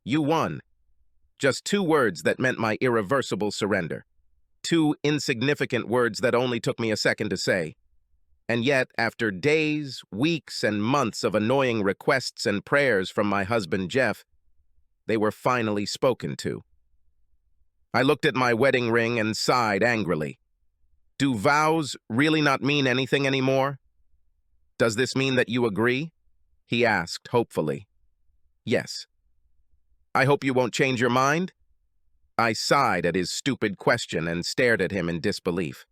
You won. Just 2 words that meant my irreversible surrender. 2 insignificant words that only took me a second to say. And yet, after days, weeks, and months of annoying requests and prayers from my husband Jeff, they were finally spoken to. I looked at my wedding ring and sighed angrily. Do vows really not mean anything anymore? Does this mean that you agree? He asked, hopefully. Yes. I hope you won't change your mind? I sighed at his stupid question and stared at him in disbelief.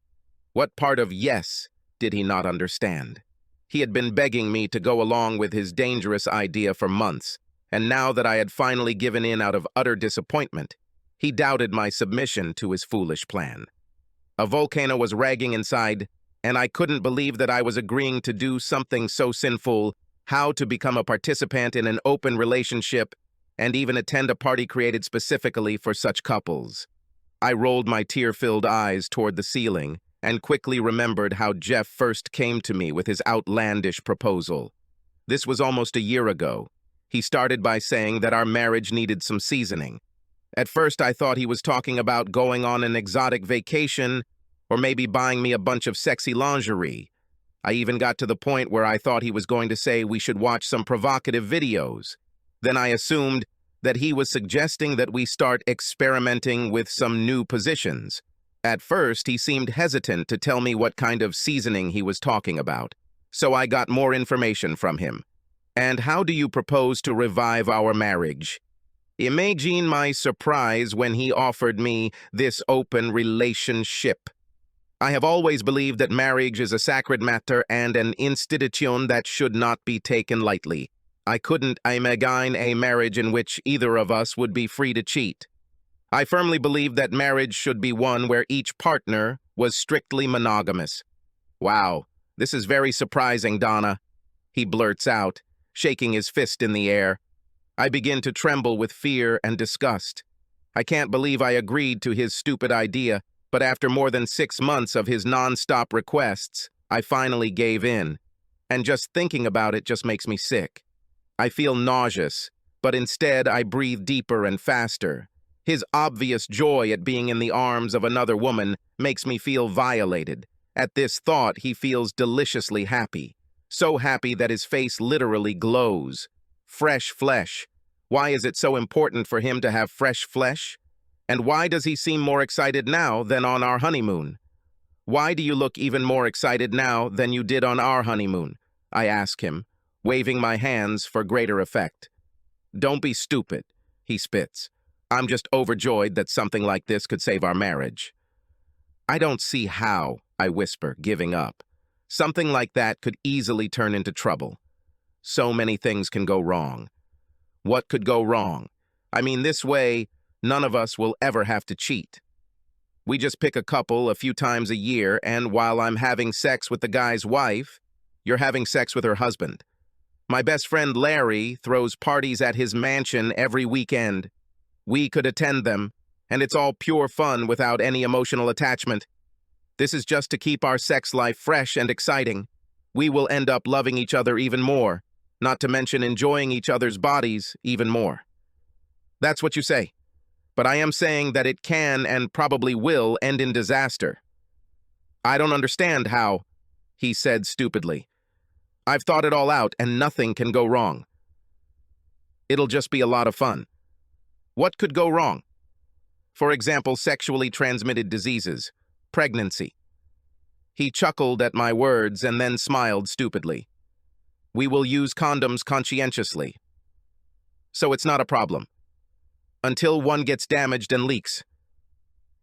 What part of yes did he not understand? He had been begging me to go along with his dangerous idea for months, and now that I had finally given in out of utter disappointment, he doubted my submission to his foolish plan. A volcano was raging inside, and I couldn't believe that I was agreeing to do something so sinful, how to become a participant in an open relationship, and even attend a party created specifically for such couples. I rolled my tear-filled eyes toward the ceiling and quickly remembered how Jeff first came to me with his outlandish proposal. This was almost a year ago. He started by saying that our marriage needed some seasoning. At first, I thought he was talking about going on an exotic vacation or maybe buying me a bunch of sexy lingerie. I even got to the point where I thought he was going to say we should watch some provocative videos. Then I assumed that he was suggesting that we start experimenting with some new positions. At first, he seemed hesitant to tell me what kind of seasoning he was talking about, so I got more information from him. And how do you propose to revive our marriage? Imagine my surprise when he offered me this open relationship. I have always believed that marriage is a sacred matter and an institution that should not be taken lightly. I couldn't imagine a marriage in which either of us would be free to cheat. I firmly believe that marriage should be one where each partner was strictly monogamous. Wow, this is very surprising, Donna, he blurts out, shaking his fist in the air. I begin to tremble with fear and disgust. I can't believe I agreed to his stupid idea, but after more than 6 months of his non-stop requests, I finally gave in. And just thinking about it just makes me sick. I feel nauseous, but instead I breathe deeper and faster. His obvious joy at being in the arms of another woman makes me feel violated. At this thought, he feels deliciously happy. So happy that his face literally glows. Fresh flesh. Why is it so important for him to have fresh flesh? And why does he seem more excited now than on our honeymoon? Why do you look even more excited now than you did on our honeymoon? I ask him, waving my hands for greater effect. Don't be stupid, he spits. I'm just overjoyed that something like this could save our marriage. I don't see how, I whisper, giving up. Something like that could easily turn into trouble. So many things can go wrong. What could go wrong? I mean, this way, none of us will ever have to cheat. We just pick a couple a few times a year, and while I'm having sex with the guy's wife, you're having sex with her husband. My best friend Larry throws parties at his mansion every weekend. We could attend them, and it's all pure fun without any emotional attachment. This is just to keep our sex life fresh and exciting. We will end up loving each other even more, not to mention enjoying each other's bodies even more. That's what you say. But I am saying that it can and probably will end in disaster. I don't understand how, he said stupidly. I've thought it all out and nothing can go wrong. It'll just be a lot of fun. What could go wrong? For example, sexually transmitted diseases, pregnancy. He chuckled at my words and then smiled stupidly. We will use condoms conscientiously. So it's not a problem. Until one gets damaged and leaks.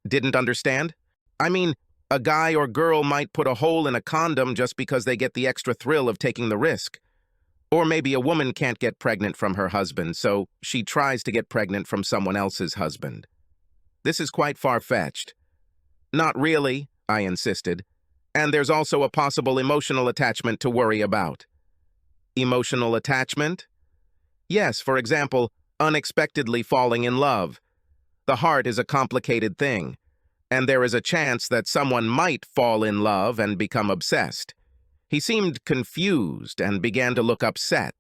Didn't understand? I mean, a guy or girl might put a hole in a condom just because they get the extra thrill of taking the risk. Or maybe a woman can't get pregnant from her husband, so she tries to get pregnant from someone else's husband. This is quite far-fetched. Not really, I insisted. And there's also a possible emotional attachment to worry about. Emotional attachment? Yes, for example, unexpectedly falling in love. The heart is a complicated thing, and there is a chance that someone might fall in love and become obsessed. He seemed confused and began to look upset.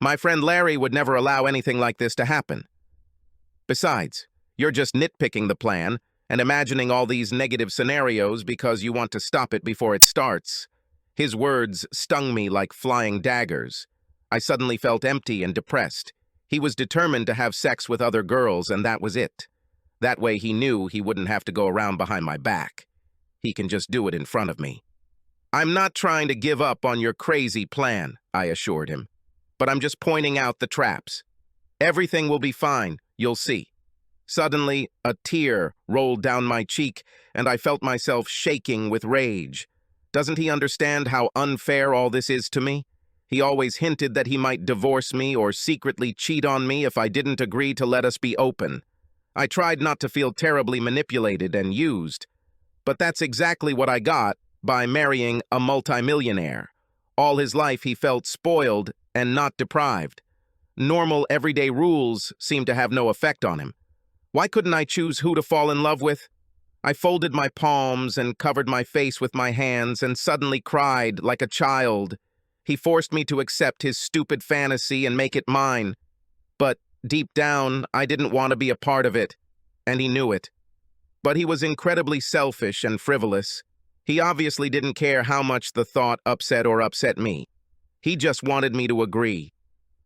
My friend Larry would never allow anything like this to happen. Besides, you're just nitpicking the plan and imagining all these negative scenarios because you want to stop it before it starts. His words stung me like flying daggers. I suddenly felt empty and depressed. He was determined to have sex with other girls, and that was it. That way he knew he wouldn't have to go around behind my back. He can just do it in front of me. I'm not trying to give up on your crazy plan, I assured him. But I'm just pointing out the traps. Everything will be fine, you'll see. Suddenly, a tear rolled down my cheek, and I felt myself shaking with rage. Doesn't he understand how unfair all this is to me? He always hinted that he might divorce me or secretly cheat on me if I didn't agree to let us be open. I tried not to feel terribly manipulated and used, but that's exactly what I got by marrying a multimillionaire. All his life he felt spoiled and not deprived. Normal, everyday rules seemed to have no effect on him. Why couldn't I choose who to fall in love with? I folded my palms and covered my face with my hands and suddenly cried like a child. He forced me to accept his stupid fantasy and make it mine. But deep down, I didn't want to be a part of it, and he knew it. But he was incredibly selfish and frivolous. He obviously didn't care how much the thought upset me. He just wanted me to agree.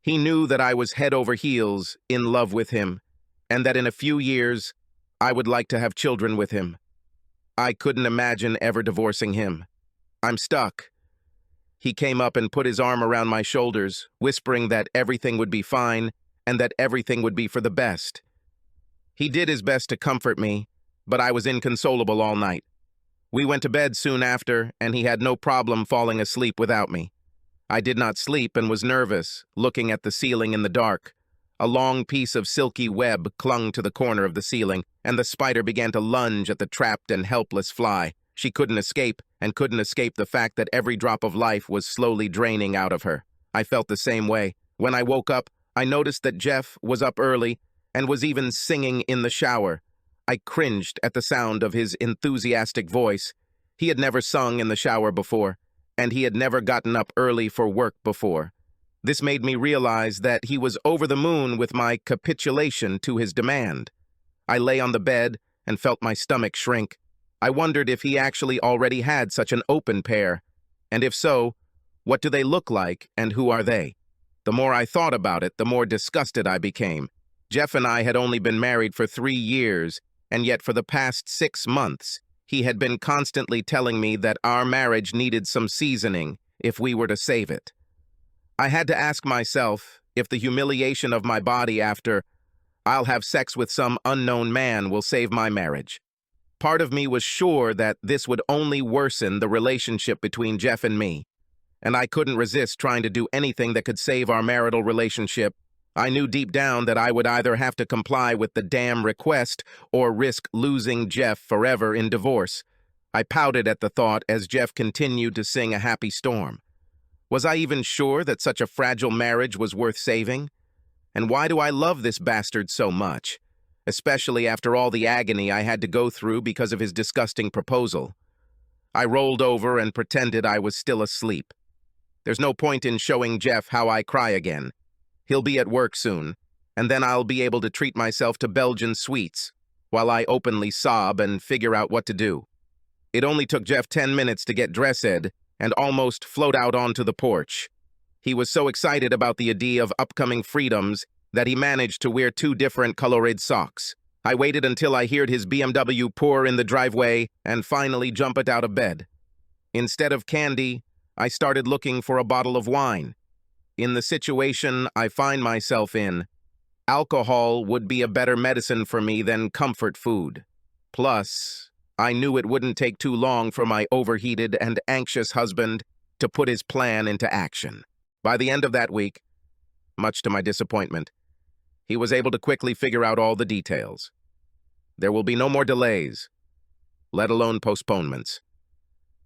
He knew that I was head over heels in love with him, and that in a few years, I would like to have children with him. I couldn't imagine ever divorcing him. I'm stuck. He came up and put his arm around my shoulders, whispering that everything would be fine and that everything would be for the best. He did his best to comfort me, but I was inconsolable all night. We went to bed soon after, and he had no problem falling asleep without me. I did not sleep and was nervous, looking at the ceiling in the dark. A long piece of silky web clung to the corner of the ceiling, and the spider began to lunge at the trapped and helpless fly. She couldn't escape, and couldn't escape the fact that every drop of life was slowly draining out of her. I felt the same way. When I woke up, I noticed that Jeff was up early and was even singing in the shower. I cringed at the sound of his enthusiastic voice. He had never sung in the shower before, and he had never gotten up early for work before. This made me realize that he was over the moon with my capitulation to his demand. I lay on the bed and felt my stomach shrink. I wondered if he actually already had such an open pair, and if so, what do they look like and who are they? The more I thought about it, the more disgusted I became. Jeff and I had only been married for 3 years, and yet for the past 6 months, he had been constantly telling me that our marriage needed some seasoning if we were to save it. I had to ask myself if the humiliation of my body after I'll have sex with some unknown man will save my marriage. Part of me was sure that this would only worsen the relationship between Jeff and me, and I couldn't resist trying to do anything that could save our marital relationship. I knew deep down that I would either have to comply with the damn request or risk losing Jeff forever in divorce. I pouted at the thought as Jeff continued to sing a happy storm. Was I even sure that such a fragile marriage was worth saving? And why do I love this bastard so much? Especially after all the agony I had to go through because of his disgusting proposal. I rolled over and pretended I was still asleep. There's no point in showing Jeff how I cry again. He'll be at work soon, and then I'll be able to treat myself to Belgian sweets, while I openly sob and figure out what to do. It only took Jeff 10 minutes to get dressed and almost float out onto the porch. He was so excited about the idea of upcoming freedoms that he managed to wear 2 different colored socks. I waited until I heard his BMW pour in the driveway and finally jump it out of bed. Instead of candy, I started looking for a bottle of wine. In the situation I find myself in, alcohol would be a better medicine for me than comfort food. Plus, I knew it wouldn't take too long for my overheated and anxious husband to put his plan into action. By the end of that week, much to my disappointment, he was able to quickly figure out all the details. There will be no more delays, let alone postponements.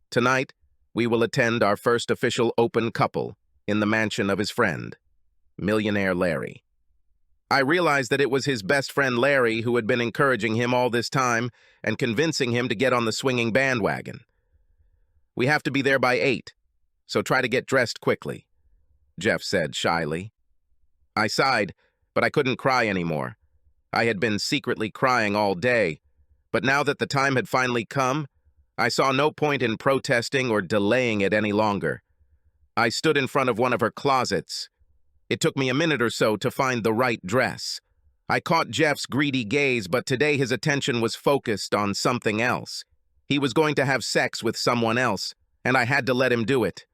Tonight, we will attend our first official open couple in the mansion of his friend, millionaire Larry. I realized that it was his best friend Larry who had been encouraging him all this time and convincing him to get on the swinging bandwagon. We have to be there by 8, so try to get dressed quickly, Jeff said shyly. I sighed, but I couldn't cry anymore. I had been secretly crying all day, but now that the time had finally come, I saw no point in protesting or delaying it any longer. I stood in front of one of her closets. It took me a minute or so to find the right dress. I caught Jeff's greedy gaze, but today his attention was focused on something else. He was going to have sex with someone else, and I had to let him do it.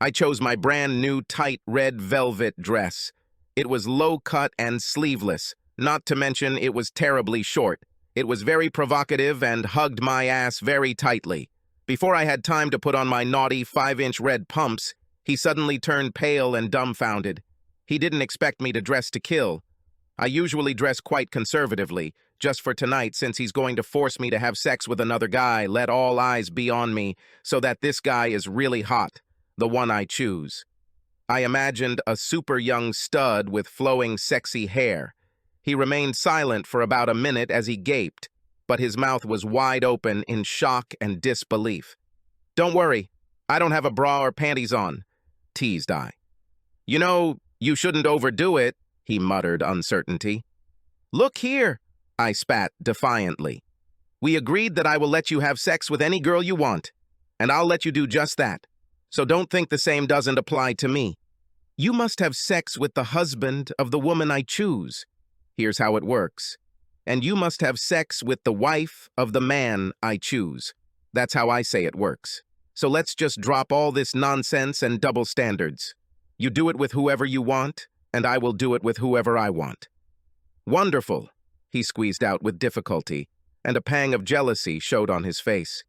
I chose my brand new tight red velvet dress. It was low-cut and sleeveless, not to mention it was terribly short. It was very provocative and hugged my ass very tightly. Before I had time to put on my naughty 5-inch red pumps, he suddenly turned pale and dumbfounded. He didn't expect me to dress to kill. I usually dress quite conservatively, just for tonight since he's going to force me to have sex with another guy. Let all eyes be on me, so that this guy is really hot, the one I choose. I imagined a super young stud with flowing sexy hair. He remained silent for about a minute as he gaped, but his mouth was wide open in shock and disbelief. "Don't worry, I don't have a bra or panties on," teased I. "You know, you shouldn't overdo it," he muttered uncertainty. "Look here," I spat defiantly. "We agreed that I will let you have sex with any girl you want, and I'll let you do just that. So don't think the same doesn't apply to me. You must have sex with the husband of the woman I choose. Here's how it works. And you must have sex with the wife of the man I choose. That's how I say it works. So let's just drop all this nonsense and double standards. You do it with whoever you want, and I will do it with whoever I want." "Wonderful," he squeezed out with difficulty, and a pang of jealousy showed on his face.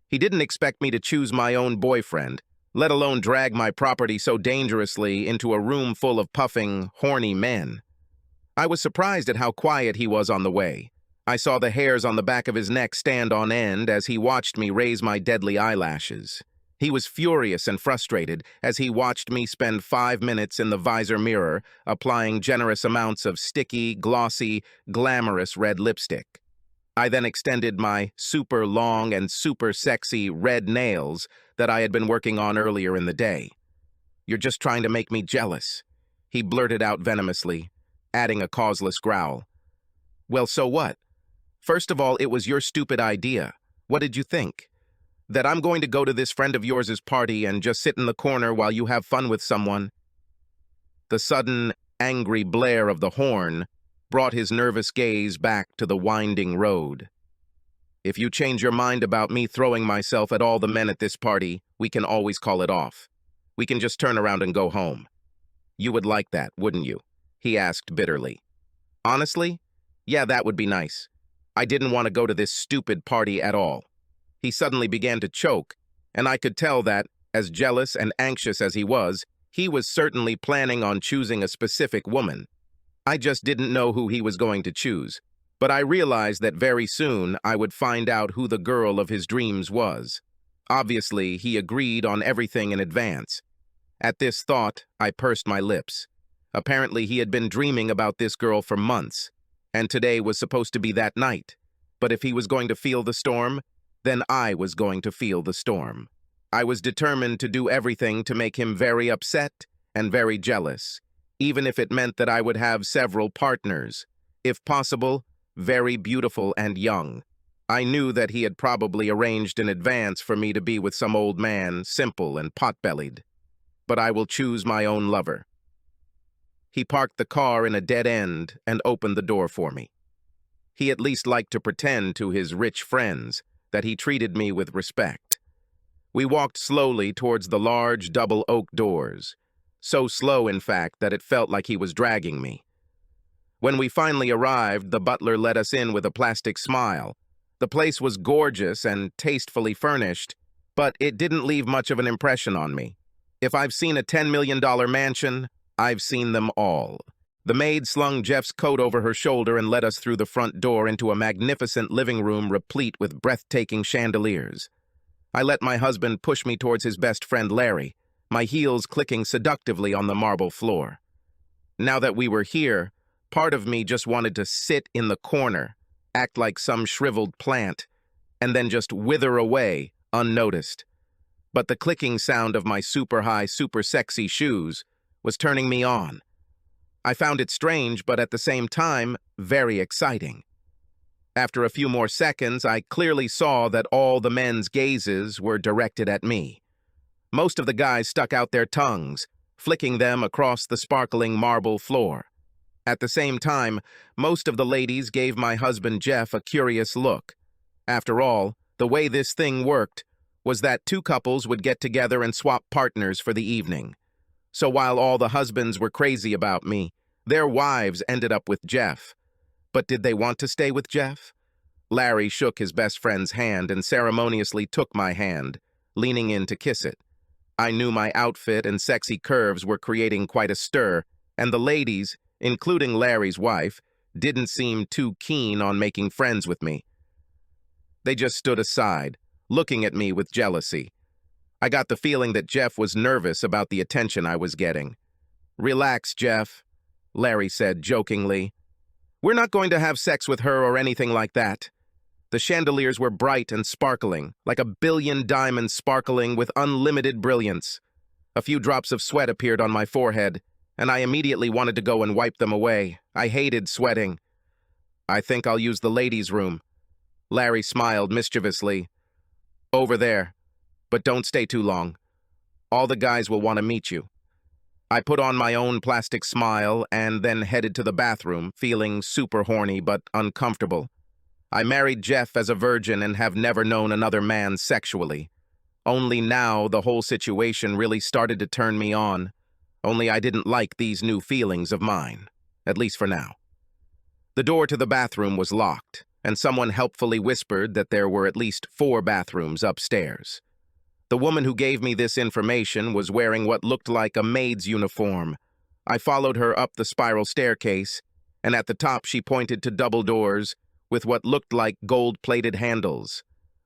He didn't expect me to choose my own boyfriend, let alone drag my property so dangerously into a room full of puffing, horny men. I was surprised at how quiet he was on the way. I saw the hairs on the back of his neck stand on end as he watched me raise my deadly eyelashes. He was furious and frustrated as he watched me spend 5 minutes in the visor mirror, applying generous amounts of sticky, glossy, glamorous red lipstick. I then extended my super long and super sexy red nails that I had been working on earlier in the day. "You're just trying to make me jealous," he blurted out venomously, adding a causeless growl. "Well, so what? First of all, it was your stupid idea. What did you think? That I'm going to go to this friend of yours' party and just sit in the corner while you have fun with someone?" The sudden, angry blare of the horn brought his nervous gaze back to the winding road. "If you change your mind about me throwing myself at all the men at this party, we can always call it off. We can just turn around and go home. You would like that, wouldn't you?" he asked bitterly. "Honestly? Yeah, that would be nice. I didn't want to go to this stupid party at all." He suddenly began to choke, and I could tell that, as jealous and anxious as he was certainly planning on choosing a specific woman. I just didn't know who he was going to choose, but I realized that very soon I would find out who the girl of his dreams was. Obviously, he agreed on everything in advance. At this thought, I pursed my lips. Apparently, he had been dreaming about this girl for months, and today was supposed to be that night. But if he was going to feel the storm, then I was going to feel the storm. I was determined to do everything to make him very upset and very jealous, even if it meant that I would have several partners, if possible, very beautiful and young. I knew that he had probably arranged in advance for me to be with some old man, simple and pot-bellied. But I will choose my own lover. He parked the car in a dead end and opened the door for me. He at least liked to pretend to his rich friends that he treated me with respect. We walked slowly towards the large double oak doors, so slow, in fact, that it felt like he was dragging me. When we finally arrived, the butler let us in with a plastic smile. The place was gorgeous and tastefully furnished, but it didn't leave much of an impression on me. If I've seen a $10 million mansion, I've seen them all. The maid slung Jeff's coat over her shoulder and led us through the front door into a magnificent living room replete with breathtaking chandeliers. I let my husband push me towards his best friend Larry, my heels clicking seductively on the marble floor. Now that we were here, part of me just wanted to sit in the corner, act like some shriveled plant, and then just wither away, unnoticed. But the clicking sound of my super high, super sexy shoes was turning me on. I found it strange, but at the same time, very exciting. After a few more seconds, I clearly saw that all the men's gazes were directed at me. Most of the guys stuck out their tongues, flicking them across the sparkling marble floor. At the same time, most of the ladies gave my husband Jeff a curious look. After all, the way this thing worked was that two couples would get together and swap partners for the evening. So while all the husbands were crazy about me, their wives ended up with Jeff. But did they want to stay with Jeff? Larry shook his best friend's hand and ceremoniously took my hand, leaning in to kiss it. I knew my outfit and sexy curves were creating quite a stir, and the ladies, including Larry's wife, didn't seem too keen on making friends with me. They just stood aside, looking at me with jealousy. I got the feeling that Jeff was nervous about the attention I was getting. "Relax, Jeff," Larry said jokingly. "We're not going to have sex with her or anything like that." The chandeliers were bright and sparkling, like 1,000,000,000 diamonds sparkling with unlimited brilliance. A few drops of sweat appeared on my forehead, and I immediately wanted to go and wipe them away. I hated sweating. "I think I'll use the ladies' room." Larry smiled mischievously. "Over there. But don't stay too long. All the guys will want to meet you." I put on my own plastic smile and then headed to the bathroom, feeling super horny but uncomfortable. I married Jeff as a virgin and have never known another man sexually. Only now the whole situation really started to turn me on. Only I didn't like these new feelings of mine, at least for now. The door to the bathroom was locked, and someone helpfully whispered that there were at least 4 bathrooms upstairs. The woman who gave me this information was wearing what looked like a maid's uniform. I followed her up the spiral staircase, and at the top she pointed to double doors with what looked like gold-plated handles.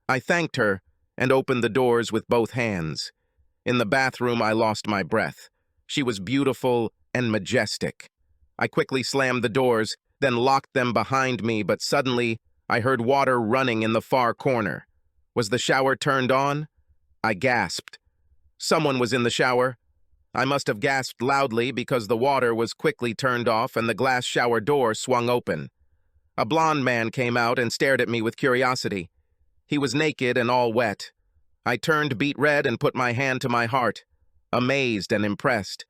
I thanked her and opened the doors with both hands. In the bathroom, I lost my breath. She was beautiful and majestic. I quickly slammed the doors, then locked them behind me, but suddenly I heard water running in the far corner. Was the shower turned on? I gasped. Someone was in the shower. I must have gasped loudly because the water was quickly turned off and the glass shower door swung open. A blond man came out and stared at me with curiosity. He was naked and all wet. I turned beet red and put my hand to my heart, amazed and impressed.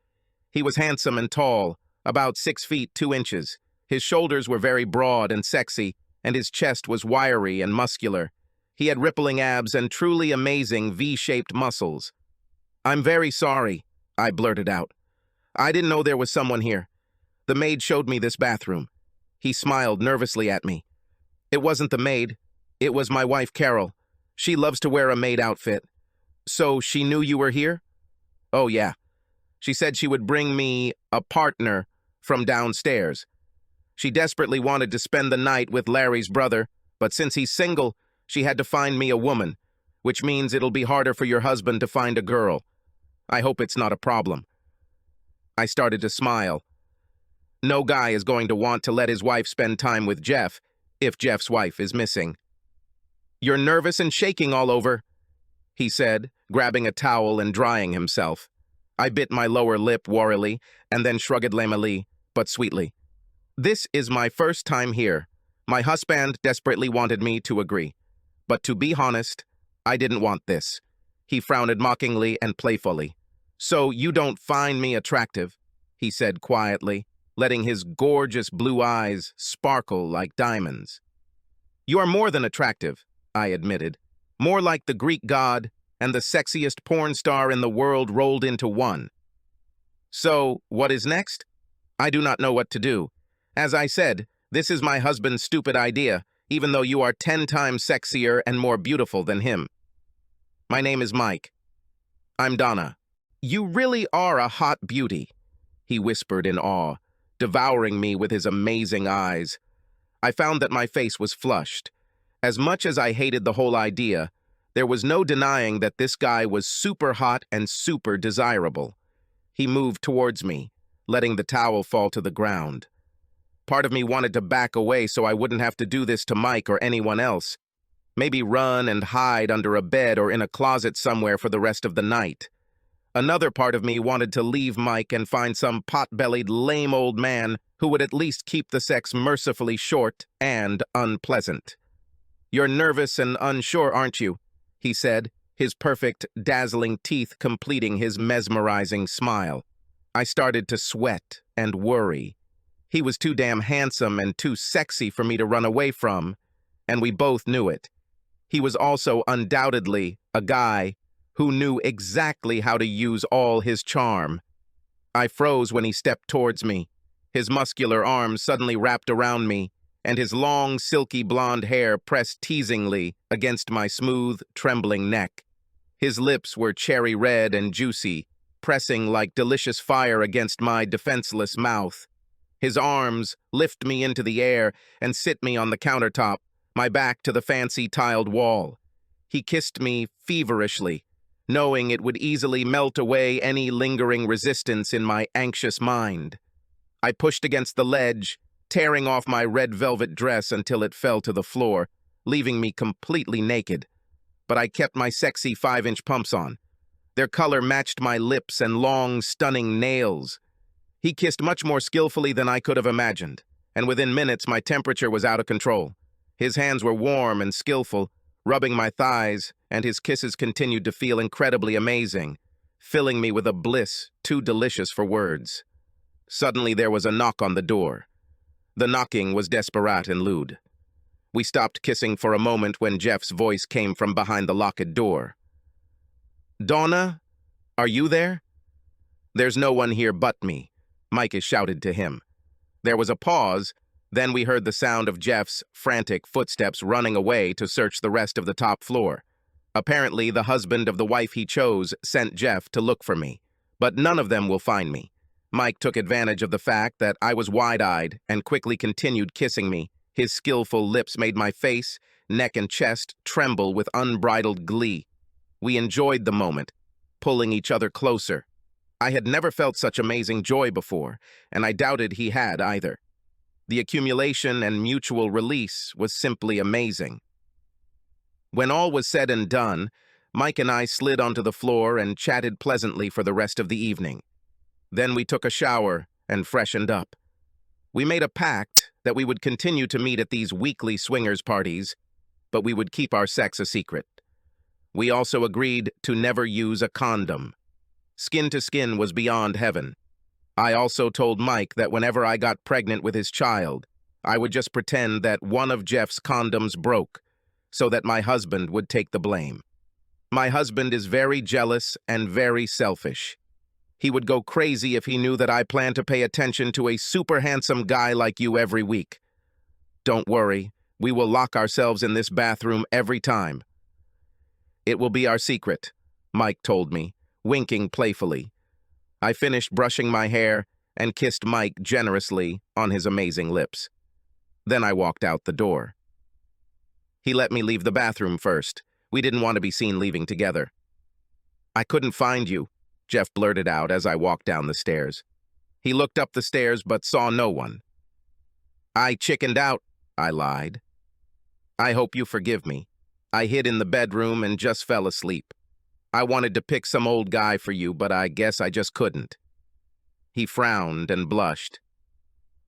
He was handsome and tall, about 6 feet 2 inches. His shoulders were very broad and sexy, and his chest was wiry and muscular. He had rippling abs and truly amazing V-shaped muscles. "I'm very sorry," I blurted out. "I didn't know there was someone here. The maid showed me this bathroom." He smiled nervously at me. "It wasn't the maid. It was my wife, Carol. She loves to wear a maid outfit." "So she knew you were here?" "Oh, yeah. She said she would bring me a partner from downstairs. She desperately wanted to spend the night with Larry's brother, but since he's single, she had to find me a woman, which means it'll be harder for your husband to find a girl. I hope it's not a problem." I started to smile. No guy is going to want to let his wife spend time with Jeff if Jeff's wife is missing. "You're nervous and shaking all over," he said, grabbing a towel and drying himself. I bit my lower lip warily and then shrugged lamely, but sweetly. "This is my first time here. My husband desperately wanted me to agree. But to be honest, I didn't want this." He frowned mockingly and playfully. "So you don't find me attractive?" he said quietly, letting his gorgeous blue eyes sparkle like diamonds. "You are more than attractive," I admitted. "More like the Greek god and the sexiest porn star in the world rolled into one." "So, what is next?" "I do not know what to do. As I said, this is my husband's stupid idea, even though you are 10 times sexier and more beautiful than him." "My name is Mike." "I'm Donna." "You really are a hot beauty," he whispered in awe, devouring me with his amazing eyes. I found that my face was flushed. As much as I hated the whole idea, there was no denying that this guy was super hot and super desirable. He moved towards me, letting the towel fall to the ground. Part of me wanted to back away so I wouldn't have to do this to Mike or anyone else. Maybe run and hide under a bed or in a closet somewhere for the rest of the night. Another part of me wanted to leave Mike and find some pot-bellied, lame old man who would at least keep the sex mercifully short and unpleasant. "You're nervous and unsure, aren't you?" he said, his perfect, dazzling teeth completing his mesmerizing smile. I started to sweat and worry. He was too damn handsome and too sexy for me to run away from, and we both knew it. He was also undoubtedly a guy who knew exactly how to use all his charm. I froze when he stepped towards me. His muscular arms suddenly wrapped around me, and his long, silky blonde hair pressed teasingly against my smooth, trembling neck. His lips were cherry red and juicy, pressing like delicious fire against my defenseless mouth. His arms lift me into the air and sit me on the countertop, my back to the fancy tiled wall. He kissed me feverishly, knowing it would easily melt away any lingering resistance in my anxious mind. I pushed against the ledge, tearing off my red velvet dress until it fell to the floor, leaving me completely naked. But I kept my sexy 5-inch pumps on. Their color matched my lips and long, stunning nails. He kissed much more skillfully than I could have imagined, and within minutes my temperature was out of control. His hands were warm and skillful, rubbing my thighs, and his kisses continued to feel incredibly amazing, filling me with a bliss too delicious for words. Suddenly there was a knock on the door. The knocking was desperate and lewd. We stopped kissing for a moment when Jeff's voice came from behind the locked door. "Donna, are you there?" "There's no one here but me," Mike shouted to him. There was a pause, then we heard the sound of Jeff's frantic footsteps running away to search the rest of the top floor. Apparently, the husband of the wife he chose sent Jeff to look for me, but none of them will find me. Mike took advantage of the fact that I was wide-eyed and quickly continued kissing me. His skillful lips made my face, neck, and chest tremble with unbridled glee. We enjoyed the moment, pulling each other closer. I had never felt such amazing joy before, and I doubted he had either. The accumulation and mutual release was simply amazing. When all was said and done, Mike and I slid onto the floor and chatted pleasantly for the rest of the evening. Then we took a shower and freshened up. We made a pact that we would continue to meet at these weekly swingers parties, but we would keep our sex a secret. We also agreed to never use a condom. Skin to skin was beyond heaven. I also told Mike that whenever I got pregnant with his child, I would just pretend that one of Jeff's condoms broke, so that my husband would take the blame. My husband is very jealous and very selfish. He would go crazy if he knew that I plan to pay attention to a super handsome guy like you every week. Don't worry, we will lock ourselves in this bathroom every time. It will be our secret, Mike told me, winking playfully. I finished brushing my hair and kissed Mike generously on his amazing lips. Then I walked out the door. He let me leave the bathroom first. We didn't want to be seen leaving together. "I couldn't find you," Jeff blurted out as I walked down the stairs. He looked up the stairs but saw no one. "I chickened out," I lied. "I hope you forgive me. I hid in the bedroom and just fell asleep. I wanted to pick some old guy for you, but I guess I just couldn't." He frowned and blushed.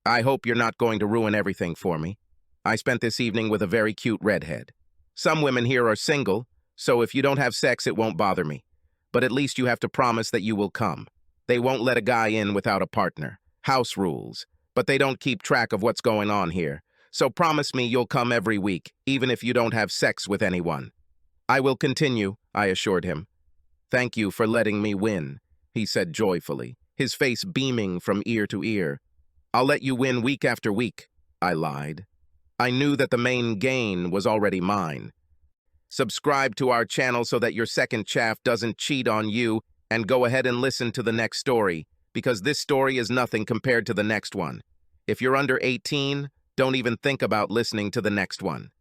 "I hope you're not going to ruin everything for me. I spent this evening with a very cute redhead. Some women here are single, so if you don't have sex, it won't bother me. But at least you have to promise that you will come. They won't let a guy in without a partner. House rules. But they don't keep track of what's going on here. So promise me you'll come every week, even if you don't have sex with anyone." "I will continue," I assured him. "Thank you for letting me win," he said joyfully, his face beaming from ear to ear. "I'll let you win week after week," I lied. I knew that the main gain was already mine. Subscribe to our channel so that your second chaff doesn't cheat on you, and go ahead and listen to the next story, because this story is nothing compared to the next one. If you're under 18, don't even think about listening to the next one.